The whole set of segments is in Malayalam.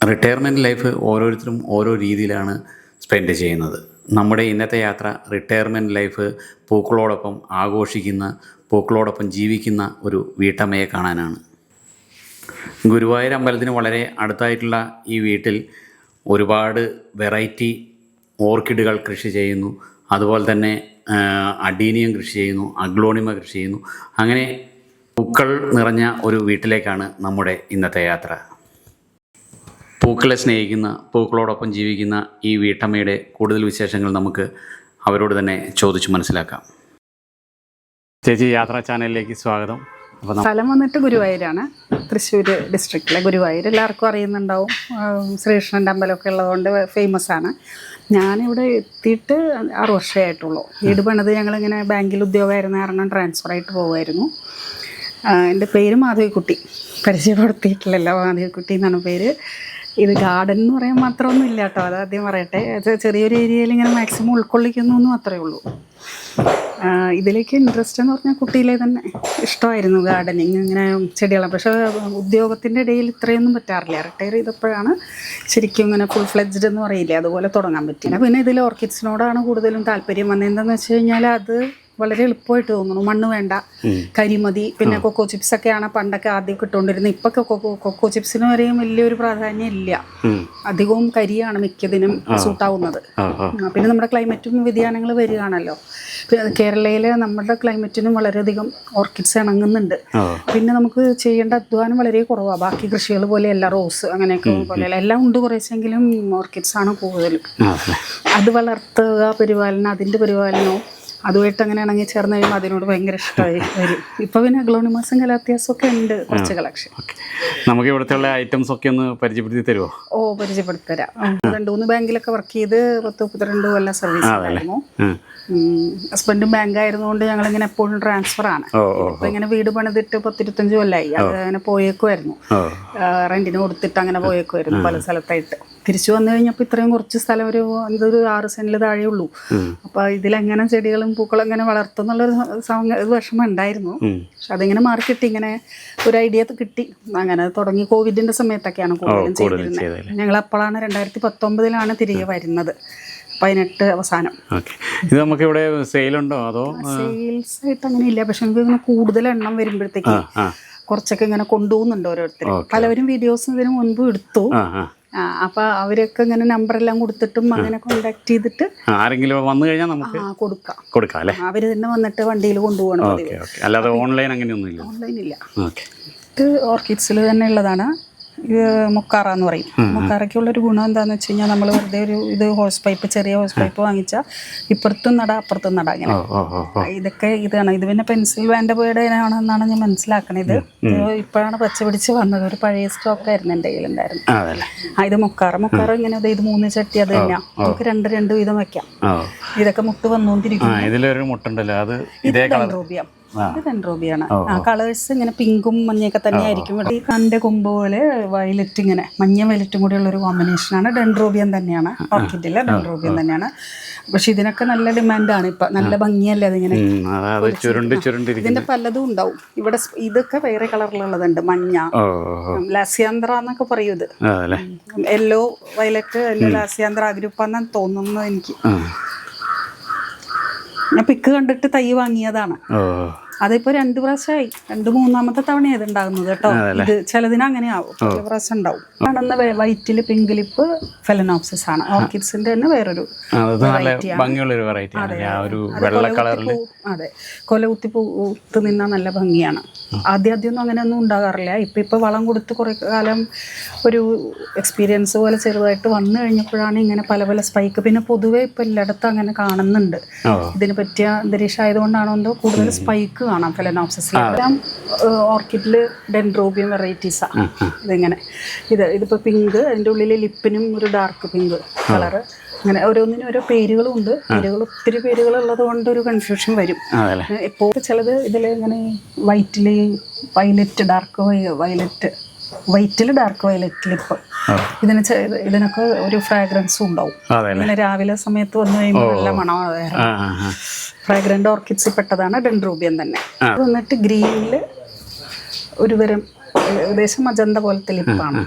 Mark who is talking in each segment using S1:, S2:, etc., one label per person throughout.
S1: റിട്ടയർമെൻറ്റ് ലൈഫ് ഓരോരുത്തരും ഓരോ രീതിയിലാണ് സ്പെൻഡ് ചെയ്യുന്നത്. നമ്മുടെ ഇന്നത്തെ യാത്ര റിട്ടയർമെൻറ്റ് ലൈഫ് പൂക്കളോടൊപ്പം ആഘോഷിക്കുന്ന, പൂക്കളോടൊപ്പം ജീവിക്കുന്ന ഒരു വീട്ടമ്മയെ കാണാനാണ്. ഗുരുവായൂർ അമ്പലത്തിന് വളരെ അടുത്തായിട്ടുള്ള ഈ വീട്ടിൽ ഒരുപാട് വെറൈറ്റി ഓർക്കിഡുകൾ കൃഷി ചെയ്യുന്നു. അതുപോലെ തന്നെ അഡീനിയം കൃഷി ചെയ്യുന്നു, അഗ്ലോണിമ കൃഷി ചെയ്യുന്നു. അങ്ങനെ പൂക്കൾ നിറഞ്ഞ ഒരു വീട്ടിലേക്കാണ് നമ്മുടെ ഇന്നത്തെ യാത്ര. പൂക്കളെ സ്നേഹിക്കുന്ന, പൂക്കളോടൊപ്പം ജീവിക്കുന്ന ഈ വീട്ടമ്മയുടെ കൂടുതൽ വിശേഷങ്ങൾ നമുക്ക് അവരോട് തന്നെ ചോദിച്ചു മനസ്സിലാക്കാം. ചേച്ചി, യാത്രാ ചാനലിലേക്ക് സ്വാഗതം.
S2: സ്ഥലം വന്നിട്ട് ഗുരുവായൂരാണ്, തൃശ്ശൂർ ഡിസ്ട്രിക്റ്റിലെ ഗുരുവായൂർ. എല്ലാവർക്കും അറിയുന്നുണ്ടാവും, ശ്രീകൃഷ്ണൻ്റെ അമ്പലമൊക്കെ ഉള്ളതുകൊണ്ട് ഫേമസ് ആണ്. ഞാനിവിടെ എത്തിയിട്ട് 6 വർഷമായിട്ടുള്ളൂ. വീട് പണിത് ഞങ്ങളിങ്ങനെ ബാങ്കിൽ ഉദ്യോഗമായിരുന്ന കാരണം ട്രാൻസ്ഫർ ആയിട്ട് പോകുമായിരുന്നു. എൻ്റെ പേര് മാധവിക്കുട്ടി, പരിചയപ്പെടുത്തിയിട്ടില്ലല്ലോ. മാധവിക്കുട്ടി എന്നാണ് പേര്. ഇത് ഗാർഡൻ എന്ന് പറയാൻ മാത്രമൊന്നും ഇല്ല കേട്ടോ, അതാദ്യം പറയട്ടെ. ചെറിയൊരു ഏരിയയിൽ ഇങ്ങനെ മാക്സിമം ഉൾക്കൊള്ളിക്കുന്നു എന്ന് മാത്രമേ ഉള്ളൂ. ഇതിലേക്ക് ഇൻട്രസ്റ്റ് എന്ന് പറഞ്ഞാൽ കുട്ടിയിലെ തന്നെ ഇഷ്ടമായിരുന്നു ഗാർഡനിങ്, ഇങ്ങനെ ചെടികളെ. പക്ഷേ ഉദ്യോഗത്തിൻ്റെ ഇടയിൽ ഇത്രയൊന്നും പറ്റാറില്ല. റിട്ടയർ ചെയ്തപ്പോഴാണ് ശരിക്കും ഇങ്ങനെ ഫുൾ ഫ്ലെഡ്ജ്ഡ് എന്ന് പറയില്ലേ, അതുപോലെ തുടങ്ങാൻ പറ്റില്ല. പിന്നെ ഇതിൽ ഓർക്കിഡ്സിനോടാണ് കൂടുതലും താല്പര്യം വന്നത്. എന്താണെന്ന് വെച്ച് കഴിഞ്ഞാൽ അത് വളരെ എളുപ്പമായിട്ട് തോന്നുന്നു. മണ്ണ് വേണ്ട, കരിമതി. പിന്നെ കൊക്കോ ചിപ്സ് ഒക്കെയാണ് പണ്ടൊക്കെ ആദ്യം കിട്ടുകൊണ്ടിരുന്നത്. ഇപ്പൊ കൊക്കോ ചിപ്സിന് വരെയും വലിയൊരു പ്രാധാന്യം ഇല്ല. അധികവും കരിയാണ് മിക്കതിനും സൂട്ടാവുന്നത്. പിന്നെ നമ്മുടെ ക്ലൈമറ്റും വ്യതിയാനങ്ങൾ വരികയാണല്ലോ. കേരളയിലെ നമ്മുടെ ക്ലൈമറ്റിനും വളരെയധികം ഓർക്കിഡ്സ് ഇണങ്ങുന്നുണ്ട്. പിന്നെ നമുക്ക് ചെയ്യേണ്ട അധ്വാനം വളരെ കുറവാണ്. ബാക്കി കൃഷികൾ പോലെയല്ല, റോസ് അങ്ങനെയൊക്കെ പോലെയല്ല. എല്ലാം ഉണ്ട് കുറച്ചെങ്കിലും ഓർക്കിഡ്സ് ആണ് കൂടുതൽ. അത് വളർത്തുക, പരിപാലനം, അതിൻ്റെ പരിപാലനവും അതുമായിട്ട് അങ്ങനെ ഇണങ്ങി ചേർന്ന് കഴിയുമ്പോൾ അതിനോട് ഭയങ്കര ഇഷ്ടമായി വരും. ഇപ്പൊ പിന്നെ അഗ്ലോണിമാസും കലാത്തിയാസൊക്കെ ഉണ്ട് കുറച്ച് കളക്ഷൻ.
S1: നമുക്ക് ഇവിടുത്തെ ഐറ്റംസ് ഒക്കെ ഒന്ന് പരിചയപ്പെടുത്തി തരുമോ?
S2: പരിചയപ്പെടുത്തി തരാം. 2-3 ബാങ്കിലൊക്കെ വർക്ക് ചെയ്ത് 10-32 കൊല്ലം സർവീസ് ആയിരുന്നു. ഹസ്ബൻഡും ബാങ്ക് ആയിരുന്നുകൊണ്ട് ഞങ്ങളിങ്ങനെ എപ്പോഴും ട്രാൻസ്ഫർ ആണ്. ഇപ്പൊ ഇങ്ങനെ വീട് പണിതിട്ട് 10-25 കൊല്ലമായി. അത് അങ്ങനെ പോയേക്കുമായിരുന്നു, റെന്റിന് കൊടുത്തിട്ട് അങ്ങനെ പോയേക്കുമായിരുന്നു പല സ്ഥലത്തായിട്ട്. തിരിച്ചു വന്നു കഴിഞ്ഞപ്പോൾ ഇത്രയും കുറച്ച് സ്ഥലം, ഒരു 6 സെന്റിൽ താഴെ ഉള്ളൂ. അപ്പൊ ഇതിലെങ്ങനെ ചെടികളും പൂക്കളും എങ്ങനെ വളർത്തുന്നുള്ളൊരു വിഷമം ഉണ്ടായിരുന്നു. പക്ഷെ അതിങ്ങനെ മാറി കിട്ടി, ഇങ്ങനെ ഒരു ഐഡിയ കിട്ടി. അങ്ങനെ തുടങ്ങി. കോവിഡിന്റെ സമയത്തൊക്കെയാണ് കൂടുതലും ചെയ്തിരുന്നത്. ഞങ്ങൾ അപ്പോഴാണ് 2019 തിരികെ വരുന്നത്, 18 അവസാനം.
S1: ഇത് നമുക്ക് ഇവിടെ സെയിലുണ്ടോ അതോ?
S2: സെയിൽസ് ആയിട്ട് അങ്ങനെ ഇല്ല. പക്ഷെ നമുക്ക് ഇങ്ങനെ കൂടുതൽ എണ്ണം വരുമ്പോഴത്തേക്ക് കുറച്ചൊക്കെ ഇങ്ങനെ കൊണ്ടുപോകുന്നുണ്ട് ഓരോരുത്തർ. പലവരും വീഡിയോസ് ഇതിന് മുൻപ് എടുത്തു. അപ്പൊ അവരൊക്കെ ഇങ്ങനെ നമ്പറെല്ലാം കൊടുത്തിട്ടും അങ്ങനെ കോണ്ടാക്ട് ചെയ്തിട്ട്
S1: ആരെങ്കിലും വന്നു കഴിഞ്ഞാൽ നമുക്ക് കൊടുക്കാം അല്ലേ?
S2: അവര് തന്നെ വന്നിട്ട് വണ്ടിയിൽ കൊണ്ടുപോകണം.
S1: അല്ലാതെ ഓൺലൈൻ അങ്ങനെയൊന്നും ഇല്ല.
S2: ഓൺലൈൻ ഇല്ല. ഇത് ഓർക്കിഡ്സിൽ തന്നെ ഉള്ളതാണ്. ഇത് മുക്കാറ എന്ന് പറയും. മുക്കാറയ്ക്കുള്ളൊരു ഗുണം എന്താണെന്ന് വെച്ച് കഴിഞ്ഞാൽ നമ്മൾ വെറുതെ ഇത് ഹോസ് പൈപ്പ്, ചെറിയ ഹോസ് പൈപ്പ് വാങ്ങിച്ചാൽ ഇപ്പുറത്തും നടാം അപ്പുറത്തും നടാം. അങ്ങനെ ഇതൊക്കെ ഇതാണ്. ഇത് പിന്നെ പെൻസിൽ വാൻഡബേർഡ് ആണെന്നാണ് ഞാൻ മനസ്സിലാക്കണത്. ഇപ്പോഴാണ് പച്ച പിടിച്ച് വന്നത്. ഒരു പഴയ സ്റ്റോക്ക് ആയിരുന്നു എൻ്റെ കയ്യിലുണ്ടായിരുന്നു. ഇത് മുക്കാറ ഇങ്ങനെ ഇത് 3 ചട്ടി. അത് തന്നെയാണ്. നമുക്ക് 2 വീതം വെക്കാം. ഇതൊക്കെ മുട്ട് വന്നുകൊണ്ടിരിക്കും.
S1: ഇതിലൊരു മുട്ടുണ്ടല്ലോ, അത്
S2: ഡെൻഡ്രോബിയം. ഇത് ഡെൻഡ്രോബിയാണ്. കളേഴ്സ് ഇങ്ങനെ പിങ്കും മഞ്ഞയൊക്കെ തന്നെ ആയിരിക്കും. ഈ കണ്ട കൊമ്പ് പോലെ വയലറ്റ്, ഇങ്ങനെ മഞ്ഞ വയലറ്റും കൂടെ ഉള്ളൊരു കോമ്പിനേഷനാണ്. ഡെൻഡ്രോബിയം തന്നെയാണ്, ഓർക്കിഡിലെ ഡെൻഡ്രോബിയം തന്നെയാണ്. പക്ഷെ ഇതിനൊക്കെ നല്ല ഡിമാൻഡാണ് ഇപ്പൊ. നല്ല ഭംഗിയല്ലേ അതിങ്ങനെ. ഇതിന്റെ പലതും ഉണ്ടാവും ഇവിടെ. ഇതൊക്കെ വേറെ കളറിലുള്ളതുണ്ട്. മഞ്ഞ, ലാസ്യാന്ത്രാ എന്നൊക്കെ പറയും. ഇത് യെല്ലോ വയലറ്റ്, ലാസ്യാന്ത്രാ ഗ്രൂപ്പാന്നാണ് തോന്നുന്നത് എനിക്ക്. ഞാൻ പിക്ക് കണ്ടിട്ട് തൈ വാങ്ങിയതാണ്. അതിപ്പോ 2 പ്രാവശ്യമായി. 2-3ാമത്തെ തവണയാണ് ഇത് ഉണ്ടാകുന്നത് കേട്ടോ. ഇത് ചിലതിന് അങ്ങനെ ആവും, ചില പ്രാവശ്യം ഉണ്ടാവും. കാണുന്ന വൈറ്റില് പിങ്ക് ലിപ്പ് ഫെലനോപ്സിസ് ആണ്. ഓർക്കിഡ്സിന്റെ തന്നെ വേറൊരു അതെ, കൊലകുത്തി പൂത്ത് നിന്നാ നല്ല ഭംഗിയാണ്. ആദ്യമൊന്നും അങ്ങനെയൊന്നും ഉണ്ടാകാറില്ല. ഇപ്പൊ വളം കൊടുത്ത് കുറെ കാലം ഒരു എക്സ്പീരിയൻസ് പോലെ ചെറുതായിട്ട് വന്നു കഴിഞ്ഞപ്പോഴാണ് ഇങ്ങനെ പല പല സ്പൈക്ക്. പിന്നെ പൊതുവെ ഇപ്പൊ എല്ലായിടത്തും അങ്ങനെ കാണുന്നുണ്ട്. ഇതിന് പറ്റിയ അന്തരീക്ഷം ആയതുകൊണ്ടാണോ എന്തോ കൂടുതൽ സ്പൈക്ക് കാണാം ഫെലനോപ്സിസിൽ. ഓർക്കിഡില് ഡെൻഡ്രോബിയം വെറൈറ്റീസാ. ഇതിങ്ങനെ ഇതിപ്പോ പിങ്ക്, അതിൻ്റെ ഉള്ളിൽ ലിപ്പിനും ഒരു ഡാർക്ക് പിങ്ക് കളറ്. അങ്ങനെ ഓരോന്നിനും ഓരോ പേരുകളും ഉണ്ട്. ഒത്തിരി പേരുകൾ ഉള്ളത് കൊണ്ട് ഒരു കൺഫ്യൂഷൻ വരും. ഇപ്പോൾ ചിലത് ഇതിൽ ഇങ്ങനെ വൈറ്റില് വയലറ്റ്, ഡാർക്ക് വയലറ്റ്, വൈറ്റിൽ ഡാർക്ക് വയലറ്റ് ലിപ്പ്. ഇതിനൊക്കെ ഒരു ഫ്രാഗ്രൻസും ഉണ്ടാവും. ഇങ്ങനെ രാവിലെ സമയത്ത് വന്നു കഴിയുമ്പോൾ നല്ല മണമാണ്. ഫ്രാഗ്രന്റ് ഓർക്കിഡ്സിൽ പെട്ടതാണ് ഡെൻഡ്രോബിയം തന്നെ. വന്നിട്ട് ഗ്രീനിൽ ഒരുതരം ഏകദേശം മജന്ത പോലത്തെ ലിപ്പാണ്.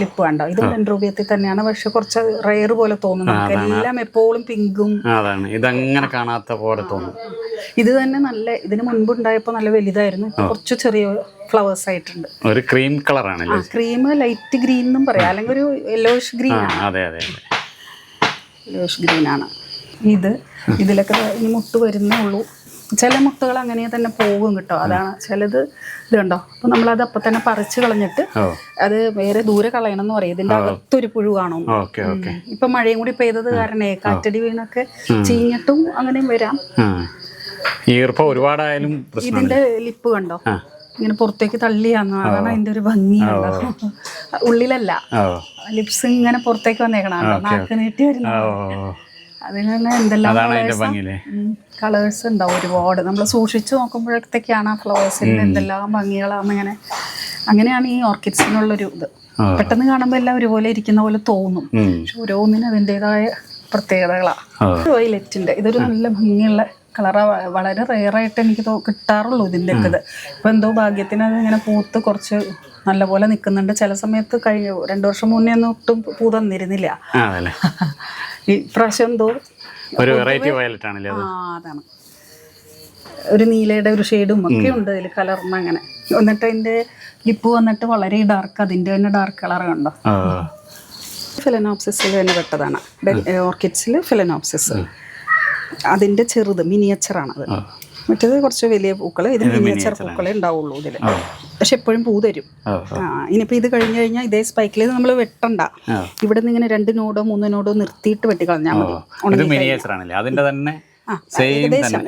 S2: ലിപ്പ് കണ്ടോ, ഇത് ഡെൻഡ്രോബിയത്തിൽ തന്നെയാണ്, പക്ഷെ കുറച്ച് റെയർ പോലെ തോന്നും നമുക്ക്. എല്ലാം എപ്പോഴും പിങ്കും
S1: അതാണ്, ഇതങ്ങനെ കാണാത്ത പോലെ തോന്നും.
S2: ഇത് തന്നെ നല്ല, ഇതിന് മുൻപ് ഉണ്ടായപ്പോൾ നല്ല വലുതായിരുന്നു, ഇപ്പൊ കുറച്ച് ചെറിയ ഫ്ലവേഴ്സ് ആയിട്ടുണ്ട്.
S1: ഒരു ക്രീം കളറാണല്ലേ?
S2: ക്രീം ലൈറ്റ് ഗ്രീൻ എന്നും പറയാം, അല്ലെങ്കിൽ ഒരു യെല്ലോയിഷ് ഗ്രീൻ ആണ്.
S1: അതെ അതെ,
S2: യെല്ലോയിഷ് ഗ്രീൻ ആണ് ഇത്. ഇതിലൊക്കെ ഇനി മുട്ട് വരുന്നേ ഉള്ളൂ. ചില മുട്ടകൾ അങ്ങനെ തന്നെ പോകും കേട്ടോ, അതാണ്. ചിലത് ഇത് കണ്ടോ, അപ്പൊ നമ്മളത് അപ്പൊ തന്നെ പറിച്ച് കളഞ്ഞിട്ട് അത് വേറെ ദൂരെ കളയണം എന്ന് പറയും. ഇതിന്റെ അകത്തൊരു പുഴു കാണും. ഇപ്പൊ മഴയും കൂടി പെയ്തത് കാരണേ കാറ്റടി വീണൊക്കെ ചീഞ്ഞിട്ടും അങ്ങനെയും വരാം.
S1: ഈർപ്പം ഒരുപാടായാലും
S2: ഇതിന്റെ ലിപ്പ് കണ്ടോ, ഇങ്ങനെ പുറത്തേക്ക് തള്ളിയാന്നോ, അതാണ് അതിന്റെ ഒരു ഭംഗിയുണ്ടോ. ഉള്ളിലല്ല, ലിപ്സ് ഇങ്ങനെ പുറത്തേക്ക് വന്നേക്കണം, നാക്ക് നീട്ടി വരുന്ന. അതിന് എന്തെല്ലാം കളേഴ്സ് ഉണ്ടാവും ഒരുപാട്. നമ്മൾ സൂക്ഷിച്ചു നോക്കുമ്പോഴത്തേക്കാണ് ആ ഫ്ലവേഴ്സിൽ എന്തെല്ലാം ഭംഗികളാണ്. അങ്ങനെയാണ് ഈ ഓർക്കിഡ്സിനുള്ളൊരു ഇത്. പെട്ടെന്ന് കാണുമ്പോൾ എല്ലാം ഒരുപോലെ ഇരിക്കുന്ന പോലെ തോന്നും, പക്ഷെ ഓരോന്നിനും അതിൻ്റെതായ പ്രത്യേകതകളാണ്. വയലറ്റിന്റെ ഇതൊരു നല്ല ഭംഗിയുള്ള കളറാ, വളരെ റെയറായിട്ട് എനിക്ക് കിട്ടാറുള്ളൂ ഇതിൻ്റെ ഒക്കെ ഇത്. ഇപ്പം എന്തോ ഭാഗ്യത്തിന് അത് ഇങ്ങനെ പൂത്ത് കുറച്ച് നല്ലപോലെ നിൽക്കുന്നുണ്ട്. ചില സമയത്ത് കഴിഞ്ഞ 2 വർഷം മുന്നേ ഒന്നും ഒട്ടും പൂ തന്നിരുന്നില്ല. ഈ പ്രാവശ്യം എന്തോ
S1: ഒരു വെറൈറ്റി വയലറ്റ് ആണല്ലേ?
S2: അതാണ്, ഒരു നീലയുടെ ഒരു ഷെയ്ഡും ഒക്കെ ഉണ്ട് അതിൽ കലർന്ന് അങ്ങനെ. എന്നിട്ട് അതിൻ്റെ ലിപ്പ് വന്നിട്ട് വളരെ ഡാർക്ക്, അതിൻ്റെ തന്നെ ഡാർക്ക് കളർ കണ്ടോ. ഫിലനോപ്സിസിൽ തന്നെ പെട്ടതാണ്, ഓർക്കിഡ്സിൽ ഫിലനോപ്സിസ്. അതിൻ്റെ ചെറുത് മിനിയേച്ചറാണത്. മറ്റേത് കുറച്ച് വലിയ പൂക്കൾ, ഇത് മിനിയേച്ചർ പൂക്കളെ ഉണ്ടാവുള്ളൂ ഇതിൽ, പക്ഷെ എപ്പോഴും പൂ തരും. ഇനിയിപ്പോൾ ഇത് കഴിഞ്ഞ് കഴിഞ്ഞാൽ ഇതേ സ്പൈക്കിൽ നമ്മൾ വെട്ടണ്ട, ഇവിടെ നിന്ന് ഇങ്ങനെ 2 നോഡോ 3 നോഡോ നിർത്തിയിട്ട് വെട്ടിക്കളഞ്ഞാൽ മതി.